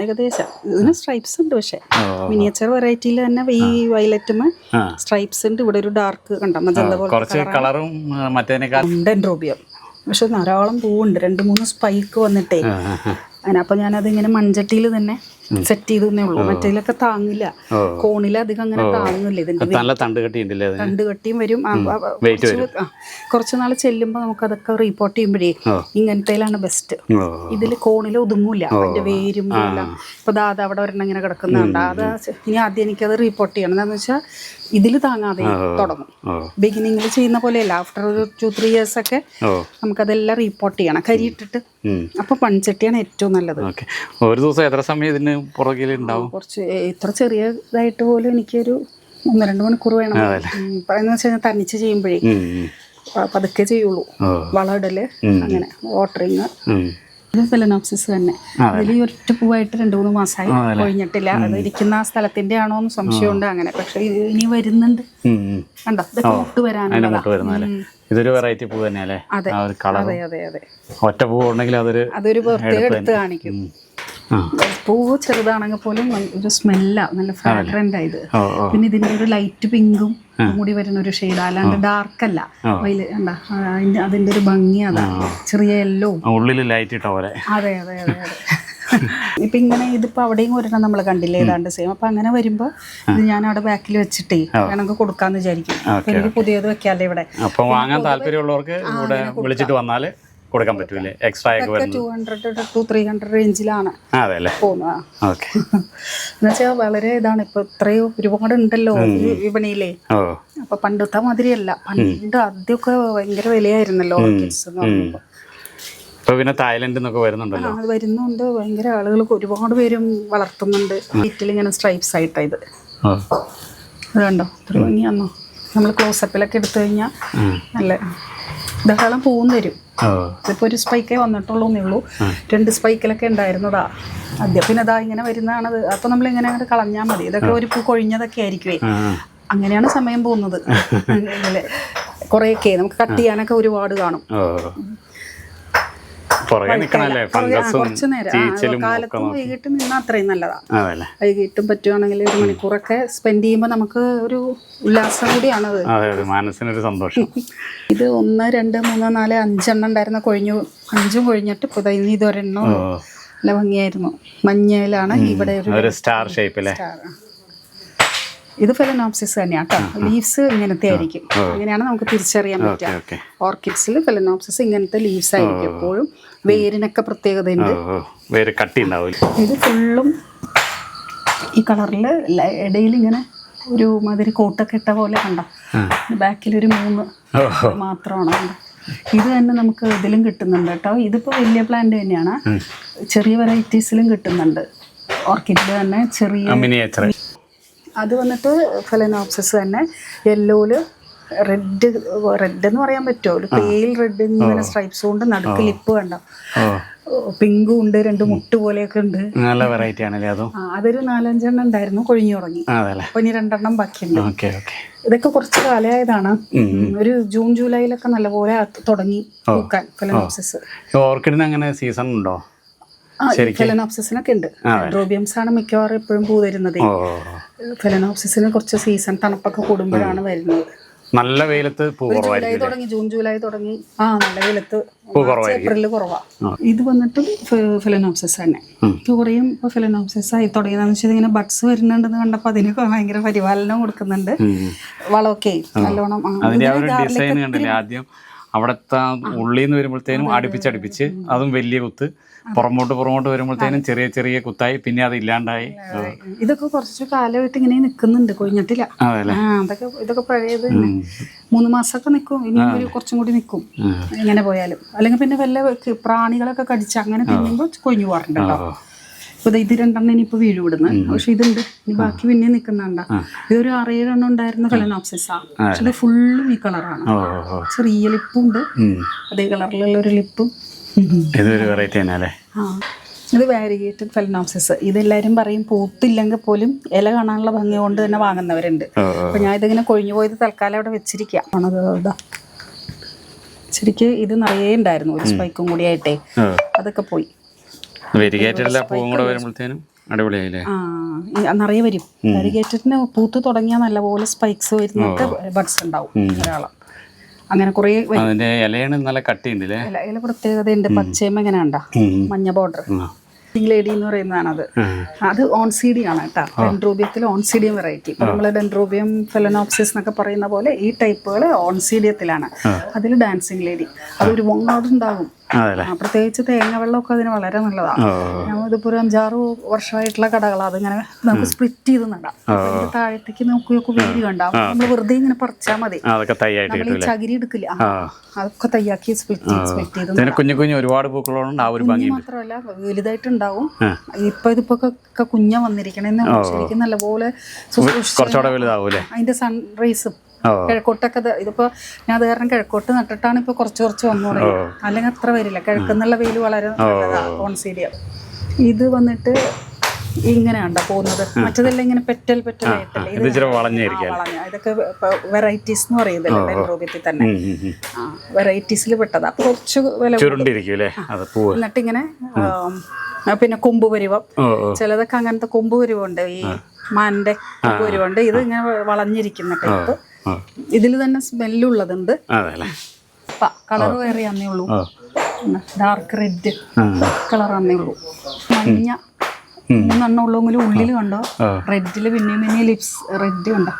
S2: ഏകദേശം ഇതിന് സ്ട്രൈപ്സ് ഉണ്ട്, പക്ഷെ മിനിയേച്ചർ വെറൈറ്റിയിൽ തന്നെ ഈ വയലറ്റും സ്ട്രൈപ്സ് ഉണ്ട്. ഇവിടെ ഒരു ഡാർക്ക് കണ്ടോ, മജന്ത പോലെ ഡെൻഡ്രോബിയം, പക്ഷെ ധാരാളം പൂവുണ്ട്. 2-3 സ്പൈക്ക് വന്നിട്ടേ അങ്ങനെ. അപ്പൊ ഞാനതിങ്ങനെ മൺചട്ടിയിൽ തന്നെ സെറ്റ് ചെയ്തേ ഉള്ളൂ. മറ്റേതിലൊക്കെ താങ്ങില്ല, കോണിലധികം അങ്ങനെ താങ്ങില്ല. ഇതിന്റെ തണ്ട് കട്ടിയും വരും. കുറച്ച് നാൾ ചെല്ലുമ്പോൾ നമുക്ക് അതൊക്കെ റിപ്പോർട്ട് ചെയ്യുമ്പോഴേ ഇങ്ങനത്തേലാണ് ബെസ്റ്റ്. ഇതിൽ കോണിൽ ഒതുങ്ങൂല, അതിന്റെ വേരും എല്ലാം. ഇപ്പൊ ദാദ അവിടെ ഒരെണ്ണം ഇങ്ങനെ കിടക്കുന്നുണ്ട്, അത് ഇനി ആദ്യം എനിക്കത് റിപ്പോർട്ട് ചെയ്യണം. എന്താണെന്ന് വെച്ചാൽ ഇതിൽ താങ്ങാതെ തുടങ്ങും. ബിഗിനിങ്ങിൽ ചെയ്യുന്ന പോലെയല്ല, ആഫ്റ്റർ ഒരു 2-3 ഇയേഴ്സ് ഒക്കെ നമുക്കതെല്ലാം റിപ്പോർട്ട് ചെയ്യണം, കരിയിട്ടിട്ട്. അപ്പൊ പൺചട്ടിയാണ് ഏറ്റവും നല്ലത്.
S1: ഒരു ദിവസം എത്ര സമയം ഇതിന് പുറകിലുണ്ടാവും?
S2: കുറച്ച് ഇത്ര ചെറിയതായിട്ട് പോലും എനിക്കൊരു 1-2 മണിക്കൂർ വേണം. പറയുന്ന വെച്ചാൽ തനിച്ച് ചെയ്യുമ്പോഴേ പതുക്കെ ചെയ്യുള്ളൂ. വളമിടല്, അങ്ങനെ വാട്ടറിങ്. ഇത് ഫിലനോപ്സിസ് തന്നെ. അതിൽ ഈ ഒറ്റ പൂവായിട്ട് 2-3 മാസമായി, കൊഴിഞ്ഞിട്ടില്ല. അത് ഇരിക്കുന്ന ആ സ്ഥലത്തിന്റെ ആണോ എന്ന് സംശയമുണ്ട് അങ്ങനെ. പക്ഷെ ഇനി വരുന്നുണ്ട് കണ്ടോ, ഇതൊക്കെ മുട്ട് വരാനുള്ളതാണ്.
S1: ഇതൊരു വെറൈറ്റി പൂ തന്നെയല്ലേ?
S2: അതെ അതെ അതെ.
S1: ഒറ്റ പൂ ഉണ്ടെങ്കിൽ അതൊരു പ്രത്യേക എടുത്ത് കാണിക്കും.
S2: പൂവ് ചെറുതാണെങ്കിൽ പോലും ഒരു സ്മെല്ലാ, നല്ല ഫ്രാഗ്രന്റ് ആയത്. പിന്നെ ഇതിന്റെ ഒരു ലൈറ്റ് പിങ്കും കൂടി വരുന്ന ഒരു ഷെയ്ഡ്, അല്ലാണ്ട് ഡാർക്ക് അല്ല. അതിന്റെ ഒരു ഭംഗി അതാണ്, ചെറിയ യെല്ലോ
S1: ഉള്ളിൽ ലൈറ്റ് ഇട്ട പോലെ.
S2: അതെ അതെ അതെ അതെ. ഇപ്പൊ ഇങ്ങനെ ഇതിപ്പോ അവിടെയും ഒരെണ്ണം നമ്മൾ കണ്ടില്ലേ, ഏതാണ്ട് സെയിം. അപ്പൊ അങ്ങനെ വരുമ്പോ ഇത് ഞാൻ അവിടെ ബാക്കിൽ വെച്ചിട്ടേ വേണമെങ്കിൽ കൊടുക്കാന്ന് വിചാരിക്കും. എനിക്ക് പുതിയത് വെക്കാല്ലേ ഇവിടെ.
S1: അപ്പൊ വാങ്ങാൻ താല്പര്യമുള്ളവർക്ക് ഇവിടെ വിളിച്ചിട്ട് വന്നാല് കൊടുക്കാൻ പറ്റൂലേ? എക്സ്ട്രാ
S2: 200 to 300 റേഞ്ചിലാണ് പോകുന്നത്. എന്നുവെച്ചാൽ വളരെ ഇതാണ്. ഇപ്പൊ ഇത്രയോ ഒരുപാട് ഉണ്ടല്ലോ വിപണിയിലേ. അപ്പൊ പണ്ടത്തെ മാതിരിയല്ല, പണ്ട് ആദ്യമൊക്കെ ഭയങ്കര വിലയായിരുന്നല്ലോ ഓർക്കിഡ്സ് എന്ന് പറയുമ്പോ.
S1: പിന്നെ തായ്ലൻഡിൽ നിന്നൊക്കെ വരുന്നുണ്ടല്ലോ.
S2: അത് വരുന്നുണ്ട്, ഭയങ്കര ആളുകൾ ഒരുപാട് പേരും വളർത്തുന്നുണ്ട്. വീട്ടിൽ ഇങ്ങനെ സ്ട്രൈപ്സ് ആയിട്ടാ ഇത്. അത് കണ്ടോ, ഒരു ഭംഗിയാന്നോ. നമ്മൾ ക്ലോസപ്പിലൊക്കെ എടുത്തു കഴിഞ്ഞാൽ നല്ല ധാരാളം പൂവും തരും. ഇതിപ്പോ ഒരു സ്പൈക്കേ വന്നിട്ടുള്ളൂന്നേ ഉള്ളൂ. 2 സ്പൈക്കിലൊക്കെ ഉണ്ടായിരുന്നതാ ആദ്യം. പിന്നെ അതാ ഇങ്ങനെ വരുന്നതാണത്. അപ്പൊ നമ്മൾ ഇങ്ങനെ അങ്ങോട്ട് കളഞ്ഞാൽ മതി. ഇതൊക്കെ ഒരു പൂ കൊഴിഞ്ഞതൊക്കെ ആയിരിക്കുവേ. അങ്ങനെയാണ് സമയം പോകുന്നത്. കുറെയൊക്കെ നമുക്ക് കട്ട് ചെയ്യാനൊക്കെ ഒരുപാട് കാണും. കുറച്ചു നേരം കാലത്തും വൈകിട്ട് നിന്നാൽ അത്രയും നല്ലതാണ്. വൈകിട്ടും പറ്റുവാണെങ്കിൽ 1 മണിക്കൂറൊക്കെ സ്പെൻഡ് ചെയ്യുമ്പോൾ നമുക്ക് ഒരു ഉല്ലാസം കൂടിയാണത്,
S1: മനസ്സിനൊരു സന്തോഷം.
S2: ഇത് 1, 2, 3, 4, 5 എണ്ണം ഉണ്ടായിരുന്ന കൊഴിഞ്ഞു. 5ഉം കൊഴിഞ്ഞിട്ട് ഇപ്പൊ ഇതൊരെണ്ണം നല്ല ഭംഗിയായിരുന്നു. മഞ്ഞയിലാണ് ഇവിടെ ഒരു
S1: സ്റ്റാർ ഷേപ്പ്.
S2: ഇത് ഫിലനോപ്സിസ് തന്നെയാണ് കേട്ടോ. ലീവ്സ് ഇങ്ങനത്തെ ആയിരിക്കും. അങ്ങനെയാണ് നമുക്ക് തിരിച്ചറിയാൻ പറ്റുക. ഓർക്കിഡ്സിൽ ഫിലനോപ്സിസ് ഇങ്ങനത്തെ ലീവ്സ് ആയിരിക്കും എപ്പോഴും. വേരിനൊക്കെ പ്രത്യേകതയുണ്ട്.
S1: ഇത്
S2: ഫുള്ളും ഈ കളറിൽ ഇടയിൽ ഇങ്ങനെ ഒരു മാതിരി കോട്ടൊക്കെ ഇട്ട പോലെ കണ്ടോ, ബാക്കിലൊരു 3 മാത്രമാണ് കണ്ടോ. ഇത് തന്നെ നമുക്ക് ഇതിലും കിട്ടുന്നുണ്ട് കേട്ടോ. ഇതിപ്പോൾ വലിയ പ്ലാന്റ് തന്നെയാണ്, ചെറിയ വെറൈറ്റീസിലും കിട്ടുന്നുണ്ട്. ഓർക്കിഡിൽ തന്നെ ചെറിയ അത് വന്നിട്ട് ഫെലനോപ്സിസ് തന്നെ യെല്ലോയില് റെഡ് എന്ന് പറയാൻ പറ്റുമോ, ഒരു പെയിൽ റെഡ് ഇങ്ങനെ സ്ട്രൈപ്സ് കൊണ്ട് നടുക്ക് ലിപ്പ് കണ്ടോ, പിങ്കും ഉണ്ട്, 2 മുട്ട് പോലെയൊക്കെ ഉണ്ട്.
S1: നല്ല വെറൈറ്റി ആണല്ലേ അതും.
S2: അതൊരു 4-5 എണ്ണം ഉണ്ടായിരുന്നു, കൊഴിഞ്ഞു തുടങ്ങി. അപ്പൊ ഇനി 2 എണ്ണം ബാക്കിയുണ്ട്. ഇതൊക്കെ കുറച്ച് കാലമായതാണ്, ഒരു ജൂൺ ജൂലൈയിലൊക്കെ നല്ലപോലെ തുടങ്ങി പൂക്കാൻ ഫെലനോപ്സിസ്.
S1: ഓർക്കിഡിന് അങ്ങനെ സീസൺ ഉണ്ടോ?
S2: ഫെലനോപ്സിസിനൊക്കെ ഉണ്ട്. ഡെൻഡ്രോബിയംസ് ആണ് മിക്കവാറും എപ്പോഴും പൂ തരുന്നത്. ഫെലനോപ്സിസിന് കുറച്ച് സീസൺ തണുപ്പൊക്കെ കൂടുമ്പോഴാണ് വരുന്നത്.
S1: നല്ല വെയിലത്ത്
S2: ജൂൺ ജൂലൈ തുടങ്ങി നല്ല വെയിലത്ത് ഏപ്രിൽ കുറവാ. ഇത് വന്നിട്ട് ഫെലനോപ്സിസ് തന്നെ. കുറേയും ഇപ്പൊ ഫെലനോപ്സിസ് ആയി തുടങ്ങിയതെന്ന് വെച്ചാൽ ഇങ്ങനെ ബഡ്സ് വരുന്നുണ്ടെന്ന് കണ്ടപ്പോ അതിന് ഭയങ്കര പരിപാലനം കൊടുക്കുന്നുണ്ട്, വളമൊക്കെ നല്ലോണം.
S1: ആദ്യം അവിടത്തെ ഉള്ളിൽ നിന്ന് വരുമ്പോഴത്തേനും അടുപ്പിച്ചടുപ്പിച്ച് അതും വലിയ കുത്ത്, പുറമോട്ട് വരുമ്പോഴത്തേനും ചെറിയ ചെറിയ കുത്തായി, പിന്നെ അത് ഇല്ലാണ്ടായി.
S2: ഇതൊക്കെ കുറച്ച് കാലമായിട്ട് ഇങ്ങനെ നിൽക്കുന്നുണ്ട്, കൊഴിഞ്ഞിട്ടില്ല. ഇതൊക്കെ പഴയത് 3 മാസമൊക്കെ നിൽക്കും, ഇനിയും കുറച്ചും കൂടി നിൽക്കും ഇങ്ങനെ പോയാലും. അല്ലെങ്കിൽ പിന്നെ വല്ല പ്രാണികളൊക്കെ കടിച്ച് അങ്ങനെ തിന്നുമ്പോൾ കൊഴിഞ്ഞു പോകാറുണ്ട് കേട്ടോ. ഇപ്പൊ ഇത് 2 എണ്ണം ഇനിയിപ്പോ വീഴ് വിടുന്നു, പക്ഷെ ഇതുണ്ട് ഇനി ബാക്കി പിന്നെ നിൽക്കുന്നുണ്ട. ഇതൊരു 6-7 എണ്ണം ഉണ്ടായിരുന്ന ഫെലനോപ്സിസാ, പക്ഷെ ഇത് ഫുള്ളും ഈ കളറാണ്. ചെറിയ ലിപ്പുണ്ട്, അതേ കളറിലുള്ള ഒരു ലിപ്പും. ഇത് വാരിഗേറ്റഡ് ഫെലനോപ്സിസ്. ഇതെല്ലാരും പറയും പൂത്തില്ലെങ്കിൽ പോലും ഇല കാണാനുള്ള ഭംഗി കൊണ്ട് തന്നെ വാങ്ങുന്നവരുണ്ട്. അപ്പൊ ഞാൻ ഇതിങ്ങനെ കൊഴിഞ്ഞു പോയത് തൽക്കാലം അവിടെ വെച്ചിരിക്കാം. ശരിക്ക് ഇത് നിറയെ ഉണ്ടായിരുന്നു, ഒരു സ്പൈക്കും കൂടി ആയിട്ടേ അതൊക്കെ പോയി. നിറയെ വരും. വാരിഗേറ്റഡിന് പൂത്ത് തുടങ്ങിയാൽ നല്ലപോലെ സ്പൈക്സ് വരുന്നിട്ട് ബഡ്സ് ഉണ്ടാവും ധാരാളം. അങ്ങനെ കുറെ ഇല പ്രത്യേകതയുണ്ട്. പച്ചയും എങ്ങനെ ഉണ്ടാ മഞ്ഞ ബോർഡർ ലേഡി എന്ന് പറയുന്നതാണത്. അത് ഓൺസീഡിയം ആണ് കേട്ടോ. ഡെൻഡ്രോബിയത്തിൽ ഓൺസീഡിയം വെറൈറ്റി. ഇപ്പൊ നമ്മള് ഡെൻഡ്രോബിയം ഫെലനോപ്സിസ് എന്നൊക്കെ പറയുന്ന പോലെ ഈ ടൈപ്പുകൾ ഓൺസീഡിയത്തിലാണ്. അതിൽ ഡാൻസിങ് ലേഡി അത് ഒരുപാട് ഉണ്ടാകും. പ്രത്യേകിച്ച് തേങ്ങ വെള്ളമൊക്കെ അതിന് വളരെ നല്ലതാണ്. ഇതിപ്പോ ഒരു 5-6 വർഷമായിട്ടുള്ള കടകളാണ്. അതിങ്ങനെ നമുക്ക് സ്പ്ലിറ്റ് ചെയ്ത് നടാം. താഴത്തേക്ക് നോക്കിയൊക്കെ വേര് കണ്ടാവും. നമ്മള് വെറുതെ ഇങ്ങനെ പറിച്ചാൽ മതി. നമ്മൾ ഈ ചകിരി എടുക്കില്ല, അതൊക്കെ തയ്യാക്കി സ്പ്ലിറ്റ് ചെയ്ത്
S1: ഒരുപാട്
S2: മാത്രമല്ല വലുതായിട്ടുണ്ടാവും. ഇതിപ്പോ കുഞ്ഞ വന്നിരിക്കണെന്ന് ശരിക്കും നല്ലപോലെ അതിന്റെ സൺറൈസും കിഴക്കോട്ടൊക്കെ. ഇതിപ്പോ ഞാൻ അത് കാരണം കിഴക്കോട്ട് നട്ടിട്ടാണ് ഇപ്പൊ കുറച്ച് വന്നു തുടങ്ങി. അല്ലെങ്കിൽ അത്ര വരില്ല. കിഴക്കുന്നുള്ള വെയിൽ വളരെ നല്ലതാണ് ഓൺസീഡിയം. ഇത് വന്നിട്ട് ഇങ്ങനെയാണ്ട പോകുന്നത്. മറ്റതെല്ലാം ഇങ്ങനെ പെറ്റൽ ആയിട്ടല്ലേ വളഞ്ഞ. ഇതൊക്കെ വെറൈറ്റീസ് എന്ന് പറയുന്നല്ലോ ഡെൻഡ്രോബിയത്തിൽ തന്നെ. വെറൈറ്റീസിൽ പെട്ടതാ. അപ്പൊ കുറച്ച് വില എന്നിട്ടിങ്ങനെ പിന്നെ കൊമ്പ് പരിവം, ചിലതൊക്കെ അങ്ങനത്തെ കൊമ്പ് പരിവുണ്ട്. ഈ മാന്റെ കൊമ്പ് പരിവുണ്ട്. ഇത് ഇങ്ങനെ വളഞ്ഞിരിക്കുന്ന ടൈപ്പ്. ഇതിൽ തന്നെ സ്മെല്ലുള്ളതുണ്ട്. കളർ വേറെ ആന്നേ ഉള്ളൂ. ഡാർക്ക് റെഡ് കളറാന്നേ ഉള്ളൂ. മഞ്ഞ 3 എണ്ണം ഉള്ളെങ്കിലും ഉള്ളിൽ കണ്ടോ റെഡില് പിന്നെ ലിപ്സ് റെഡ് കണ്ടോ.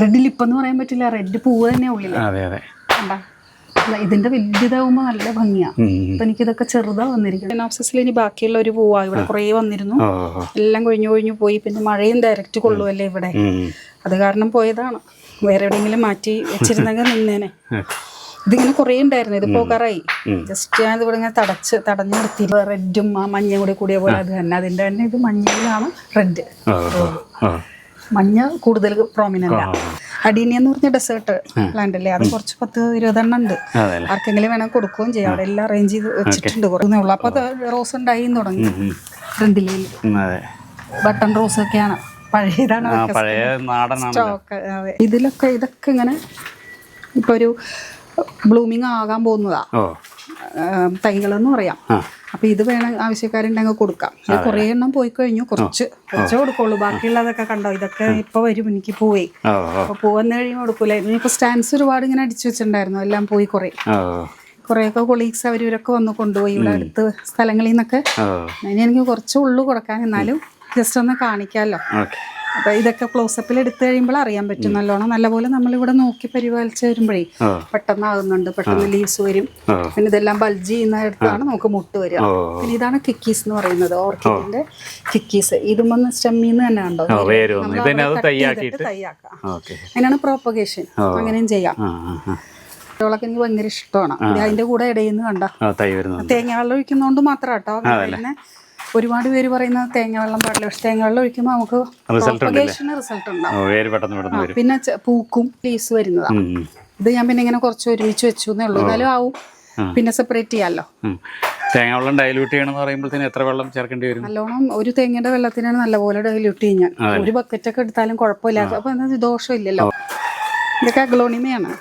S2: റെഡ് ലിപ്പ് എന്ന് പറയാൻ പറ്റില്ല, റെഡ് പൂവ് തന്നെ ഉള്ളില് കണ്ട. ഇതിന്റെ വലുതാവുമ്പോ നല്ല ഭംഗിയാ. അപ്പൊ എനിക്കിതൊക്കെ ചെറുതാ വന്നിരിക്കുന്നത്. ഫെലനോപ്സിസിൽ ഇനി ബാക്കിയുള്ള ഒരു പൂവാ. ഇവിടെ കുറേ വന്നിരുന്നു, എല്ലാം കൊഴിഞ്ഞു പോയി. പിന്നെ മഴയും ഡയറക്റ്റ് കൊള്ളുമല്ലേ ഇവിടെ, അത് കാരണം പോയതാണ്. വേറെ എവിടെയെങ്കിലും മാറ്റി വെച്ചിരുന്നെങ്കിൽ നിന്നേനെ. ഇതിങ്ങനെ കുറേ ഉണ്ടായിരുന്നു. ഇത് പോകാറായി. ജസ്റ്റ് ഞാൻ ഇവിടെ ഇങ്ങനെ തടഞ്ഞു നിർത്തി. റെഡും മഞ്ഞയും കൂടിയ പോലെ അത് തന്നെ. അതിന്റെ തന്നെ ഇത് മഞ്ഞയിലാണ് റെഡ്. മഞ്ഞ കൂടുതൽ പ്രോമിനന്റ്. അഡീനിയ എന്ന് പറഞ്ഞ ഡെസേർട്ട് പ്ലാന്റ് അല്ലേ, അത് കുറച്ച് 10-20 എണ്ണം ഉണ്ട്. ആർക്കെങ്കിലും വേണം കൊടുക്കുകയും ചെയ്യാം. അവിടെ എല്ലാം അറേഞ്ച് ചെയ്ത് വെച്ചിട്ടുണ്ട്. കുറേ ഉള്ളു. അപ്പൊ റോസ് ഉണ്ടായി തുടങ്ങി. ഫ്രണ്ടില് ബട്ടൺ റോസ് ഒക്കെയാണ്, പഴയതാണ് സ്റ്റോക്ക്. അതെ, ഇതൊക്കെ ഇങ്ങനെ ഇപ്പൊ ഒരു ബ്ലൂമിങ് ആകാൻ പോകുന്നതാ തൈകളെന്ന് പറയാം. അപ്പൊ ഇത് വേണം ആവശ്യക്കാരുണ്ടെങ്കിൽ കൊടുക്കാം. കുറേ എണ്ണം പോയി കഴിഞ്ഞു, കുറച്ച് കൊടുക്കുള്ളൂ. ബാക്കിയുള്ളതൊക്കെ കണ്ടോ, ഇതൊക്കെ ഇപ്പൊ വരും. എനിക്ക് പോയി അപ്പൊ പോവന്ന് കഴിയുമ്പോൾ കൊടുക്കൂല. ഇനിയിപ്പോ സ്റ്റാൻഡ്സ് ഒരുപാട് ഇങ്ങനെ അടിച്ചു വെച്ചിട്ടുണ്ടായിരുന്നു, എല്ലാം പോയി. കുറേയൊക്കെ കൊളീഗ്സ് അവരൊക്കെ വന്ന് കൊണ്ടുപോയി ഇവിടെ അടുത്ത് സ്ഥലങ്ങളിൽ നിന്നൊക്കെ. ഇനി എനിക്ക് കുറച്ച് ഉള്ളു കൊടുക്കാൻ, എന്നാലും ജസ്റ്റ് ഒന്ന് കാണിക്കാമല്ലോ. അപ്പോൾ ഇതൊക്കെ ക്ലോസപ്പിൽ എടുത്തു കഴിയുമ്പോൾ അറിയാൻ പറ്റും നല്ലോണം. നല്ലപോലെ നമ്മളിവിടെ നോക്കി പരിപാലിച്ച് വരുമ്പോഴേ പെട്ടെന്ന് ആകുന്നുണ്ട്, പെട്ടെന്ന് ലീവ്സ് വരും. പിന്നെ ഇതെല്ലാം ബൾജ് ചെയ്യുന്നിടത്താണ് നമുക്ക് മുട്ട് വരിക. പിന്നെ ഇതാണ് കിക്കീസ് എന്ന് പറയുന്നത്, ഓർക്കിഡിന്റെ കിക്കീസ്. ഇതും സ്റ്റെമ്മിൽ നിന്ന് തന്നെ ഉണ്ടോ തയ്യാക്കാം. അങ്ങനെയാണ് പ്രോപ്പഗേഷൻ, അങ്ങനെയും ചെയ്യാം. കുട്ടികളൊക്കെ എനിക്ക് ഭയങ്കര ഇഷ്ടമാണ്. അതിന്റെ കൂടെ ഇടയിൽ നിന്ന് കണ്ട തേങ്ങ വെള്ളം ഒഴിക്കുന്നതുകൊണ്ട് മാത്രം കേട്ടോ. പിന്നെ ഒരുപാട് പേര് പറയുന്നത് തേങ്ങ വെള്ളം പാടില്ല, പക്ഷെ തേങ്ങ വെള്ളം ഒഴിക്കുമ്പോൾ നമുക്ക് റിസൾട്ട് ഉണ്ടാവും. പിന്നെ പൂക്കും ലീസ് വരുന്നതാണ്. ഇത് ഞാൻ പിന്നെ ഇങ്ങനെ കുറച്ച് ഒരുമിച്ച് വെച്ചു എന്നേ ഉള്ളൂ, എന്നാലും ആവും. പിന്നെ സെപ്പറേറ്റ് ചെയ്യാമല്ലോ.
S1: തേങ്ങ വെള്ളം ഡൈല്യൂട്ട് ചെയ്യണം എന്ന് പറയുമ്പോഴത്തേന് എത്ര വെള്ളം ചേർക്കേണ്ടി വരും?
S2: നല്ലോണം ഒരു തേങ്ങയുടെ വെള്ളത്തിനാണ് നല്ലപോലെ ഡൈല്യൂട്ട് ചെയ്യാൻ. ഒരു ബക്കറ്റൊക്കെ എടുത്താലും കുഴപ്പമില്ല, അപ്പൊ എന്താ ദോഷമില്ലല്ലോ. ഇതൊക്കെ അഗ്ലോണിമയാണ്,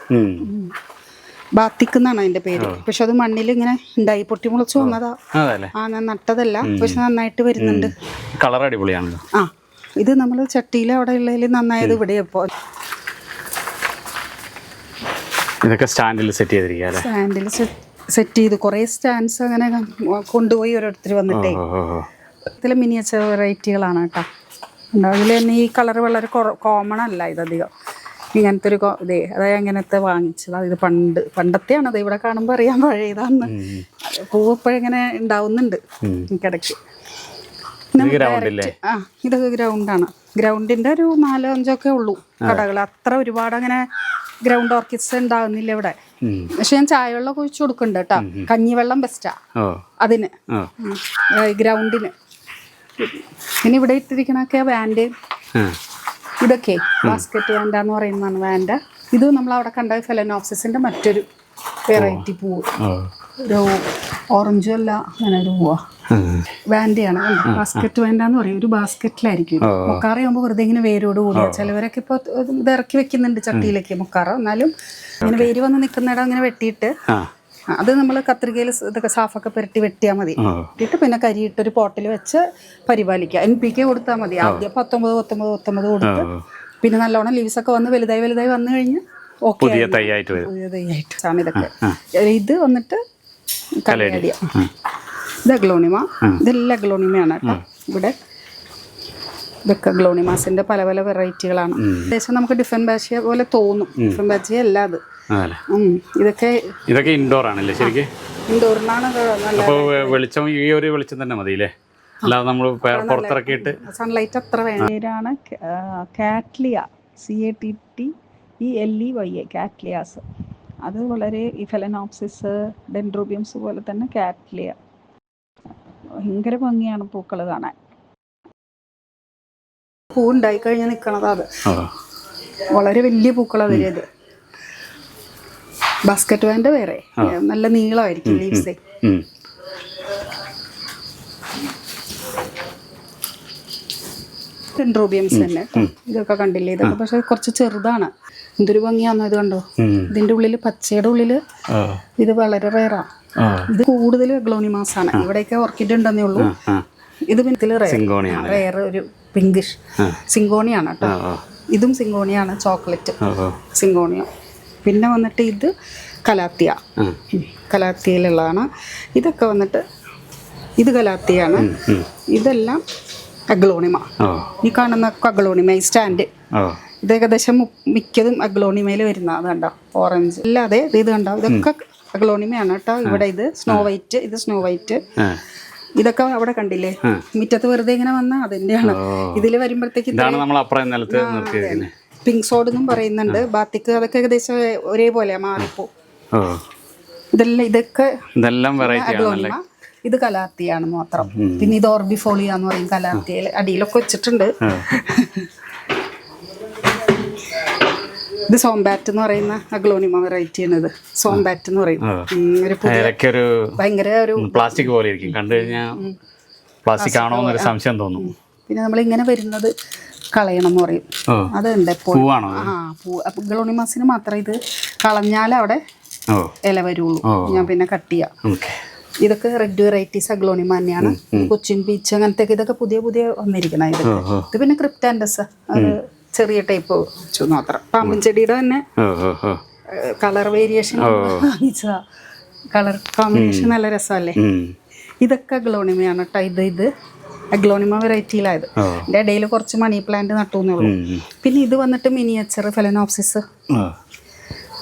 S2: ബാത്തിക് എന്നാണ് അതിന്റെ പേര്. പക്ഷെ അത് മണ്ണിൽ ഇങ്ങനെ ഉണ്ടായി പൊട്ടിമുളച്ച് വന്നതാ. ഞാൻ നട്ടതല്ല, പക്ഷെ നന്നായിട്ട് വരുന്നുണ്ട്.
S1: കളർ അടിപൊളിയാണല്ലോ.
S2: ഇത് നമ്മൾ ചട്ടിയിൽ അവിടെ ഉള്ളതിൽ നന്നായത് ഇവിടെ. ഇപ്പോൾ
S1: ഇതൊക്കെ സ്റ്റാൻഡിൽ സെറ്റ് ചെയ്തിരിക്കുക.
S2: സ്റ്റാൻഡിൽ സെറ്റ് ചെയ്ത് കുറേ സ്റ്റാൻഡ്സ് അങ്ങനെ കൊണ്ടുപോയി ഓരോരുത്തർ വന്നിട്ടേ. ഇതിലെ മിനിയേച്ചർ വെറൈറ്റികളാണ് കേട്ടോ. അതിൽ തന്നെ ഈ കളർ വളരെ കോമൺ അല്ല ഇതധികം. ഇങ്ങനത്തെ ഒരു ഇതേ അതായത് അങ്ങനത്തെ വാങ്ങിച്ചത്. ഇത് പണ്ടത്തെയാണ്. അത് ഇവിടെ കാണുമ്പോൾ അറിയാൻ പഴയതാന്ന്. പൂവ് ഇപ്പോഴിങ്ങനെ ഉണ്ടാവുന്നുണ്ട് എനിക്കിടയ്ക്ക്. ഇതൊക്കെ ഗ്രൗണ്ടാണ്. ഗ്രൗണ്ടിന്റെ ഒരു 4-5 ഒക്കെ ഉള്ളൂ കടകൾ. അത്ര ഒരുപാട് അങ്ങനെ ഗ്രൗണ്ട് ഓർക്കിഡ്സ് ഉണ്ടാകുന്നില്ല ഇവിടെ. പക്ഷെ ഞാൻ ചായവെള്ളം ഒഴിച്ചു കൊടുക്കുന്നുണ്ട് കേട്ടോ. കഞ്ഞിവെള്ളം ബെസ്റ്റാ അതിന്, ഗ്രൗണ്ടിന്. പിന്നെ ഇവിടെ ഇട്ടിരിക്കണൊക്കെ വാൻഡ്, ഇതൊക്കെ ബാസ്ക്കറ്റ് വാൻഡ എന്ന് പറയുന്നതാണ്. വാൻഡ ഇത് നമ്മൾ അവിടെ കണ്ട ഫെലനോപ്സിസിന്റെ മറ്റൊരു വെറൈറ്റി പൂവ്. ഒരു ഓറഞ്ചും അല്ല, അങ്ങനെ ഒരു പൂവാ. വാൻഡയാണ്, ബാസ്ക്കറ്റ് വാൻഡ എന്ന് പറയും. ഒരു ബാസ്ക്കറ്റിലായിരിക്കും. മുക്കാറയാകുമ്പോൾ വെറുതെ ഇങ്ങനെ വേരോട് കൂടിയ. ചിലവരൊക്കെ ഇപ്പോൾ ഇത് ഇറക്കി വെക്കുന്നുണ്ട് ചട്ടിയിലേക്ക് മുക്കാറ. എന്നാലും ഇങ്ങനെ വേര് വന്ന് നിൽക്കുന്നിടം ഇങ്ങനെ വെട്ടിയിട്ട് അത് നമ്മൾ കത്രികയിൽ ഇതൊക്കെ സാഫൊക്കെ പുരട്ടി വെട്ടിയാൽ മതി. വെട്ടിയിട്ട് പിന്നെ കരിയിട്ടൊരു പോട്ടിൽ വെച്ച് പരിപാലിക്കുക. NPK കൊടുത്താൽ മതി. ആദ്യം 19 കൊടുത്ത് പിന്നെ നല്ലോണം ലീവ്സൊക്കെ വന്ന് വലുതായി വന്നു കഴിഞ്ഞ് ഓക്കെ പുതിയ തൈയായിട്ടാണ് ഇതൊക്കെ. ഇത് വന്നിട്ട് കലയടിയ. ഇത് അഗ്ലോണിമ. ഇതെല്ലാം അഗ്ലോണിമയാണ് കേട്ടോ. ഇവിടെ ഇതൊക്കെ അഗ്ലോണിമാസിന്റെ പല പല വെറൈറ്റികളാണ്. ഏകദേശം നമുക്ക് ഡിഫൻ ബാച്ചിയ പോലെ തോന്നും. ഡിഫൻ ബാച്ചിയ അല്ല അത്.
S1: ഇതൊക്കെ ഇൻഡോർ ആണല്ലേ ശരിക്കും?
S2: ഇൻഡോറിനാണ്.
S1: വെളിച്ചം ഈ ഒരു വെളിച്ചം തന്നെ മതിയില്ലേ, അല്ലാതെ നമ്മൾ പുറത്തിറക്കിയിട്ട്
S2: സൺലൈറ്റ് അത്ര വേണ്ടിയാണ്. Cattleya, CATTELEYA, കാറ്റ്ലിയാസ്. അത് വളരെ ഈ ഫെലനോപ്സിസ് ഡെൻഡ്രോബിയംസ് പോലെ തന്നെ കാറ്റ്ലിയ. ഭയങ്കര ഭംഗിയാണ് പൂക്കൾ കാണാൻ. പൂ ഉണ്ടായി കഴിഞ്ഞാൽ നിൽക്കണത് അത് വളരെ വലിയ പൂക്കളാണ് വരിയത്. ബാസ്ക്കറ്റ് വാൻഡ് വേറെ നല്ല നീളമായിരിക്കും ലീവ്സേ. ഡെൻഡ്രോബിയംസ് തന്നെ ഇതൊക്കെ കണ്ടില്ലേ? ഇതൊക്കെ പക്ഷെ കുറച്ച് ചെറുതാണ്. എന്തൊരു ഭംഗിയാന്നോ ഇത് കണ്ടോ? ഇതിന്റെ ഉള്ളില് പച്ചയുടെ ഉള്ളില് ഇത് വളരെ റയറാ. ഇത് കൂടുതൽ അഗ്ലോണിമാസ് ആണ്. ഇവിടെയൊക്കെ ഓർക്കിഡ് ഉണ്ടെന്നേ ഉള്ളൂ. ഇത് പിന്നെ റയർ ഒരു പിങ്കിഷ് സിങ്കോണിയാണ് കേട്ടോ. ഇതും സിങ്കോണിയാണ്, ചോക്ലേറ്റ് സിങ്കോണിയ. പിന്നെ വന്നിട്ട് ഇത് കലാത്തിയയിലുള്ളതാണ്. ഇതൊക്കെ വന്നിട്ട് ഇത് കലാത്തിയാണ്. ഇതെല്ലാം അഗ്ലോണിമ. ഈ കാണുന്ന അഗ്ലോണിമ. ഈ സ്റ്റാൻഡ് ഇത് ഏകദേശം മിക്കതും അഗ്ലോണിമയിൽ വരുന്ന. അത് കണ്ടോ ഓറഞ്ച് അല്ലാതെ ഇത് കണ്ടോ, ഇതൊക്കെ അഗ്ലോണിമയാണ് കേട്ടോ. ഇവിടെ ഇത് സ്നോ വൈറ്റ്, ഇത് സ്നോ വൈറ്റ്. ഇതൊക്കെ അവിടെ കണ്ടില്ലേ മുറ്റത്ത് വെറുതെ ഇങ്ങനെ വന്ന അതിന്റെയാണ്. ഇതില് വരുമ്പോഴത്തേക്ക് പിങ്ക് സോഡ് എന്നും പറയുന്നുണ്ട്, ബാത്തിക്ക്. അതൊക്കെ ഏകദേശം ഒരേപോലെ മാറിപ്പോ. ഇതൊക്കെ അഗ്ലോണിമ. ഇത് കലാത്തിയാണെന്ന് മാത്രം. പിന്നെ ഇത് ഓർബിഫോളിയ എന്ന് പറയും. കലാത്തിയയിൽ അടിയിലൊക്കെ വെച്ചിട്ടുണ്ട്. ഇത് സോംബാറ്റ് എന്ന് പറയുന്ന അഗ്ലോണിമ വെറൈറ്റി ആണ്. ഇത് സോംബാറ്റ് എന്ന് പറയും. ഒരു ഭയങ്കര ഒരു
S1: പ്ലാസ്റ്റിക് പോലെ ഇരിക്കും, കണ്ടു കഴിഞ്ഞാൽ പ്ലാസ്റ്റിക് ആണോ എന്നൊരു സംശയം തോന്നും.
S2: പിന്നെ നമ്മൾ ഇങ്ങനെ വരുന്നത് കളയണം എന്ന് പറയും. അതുണ്ട് എപ്പോഴും. അഗ്ലോണിമാസിന് മാത്രം ഇത് കളഞ്ഞാൽ അവിടെ ഇല വരുള്ളൂ. ഞാൻ പിന്നെ കട്ട് ചെയ്യാം. ഇതൊക്കെ റെഡ് വെറൈറ്റീസ് അഗ്ലോണിമ തന്നെയാണ്. കൊച്ചിൻ പീച്ച് അങ്ങനത്തെ ഇതൊക്കെ പുതിയ വന്നിരിക്കുന്ന. ഇത് പിന്നെ ക്രിപ്റ്റാൻഡസ് അത് ചെറിയ ടൈപ്പ് വെച്ചു മാത്രം. പാമ്പൻ ചെടിയുടെ തന്നെ കളർ വേരിയേഷൻ വാങ്ങിച്ചതാ. കളർ കോമ്പിനേഷൻ നല്ല രസമല്ലേ? ഇതൊക്കെ അഗ്ലോണിമയാണ് കേട്ടോ. ഇത് അഗ്ലോണിമ വെറൈറ്റിയിലായത്. എൻ്റെ ഇടയിൽ കുറച്ച് മണി പ്ലാന്റ് നട്ടുവെന്നേ ഉള്ളൂ. പിന്നെ ഇത് വന്നിട്ട് മിനിയേച്ചർ ഫെലനോപ്സിസ്,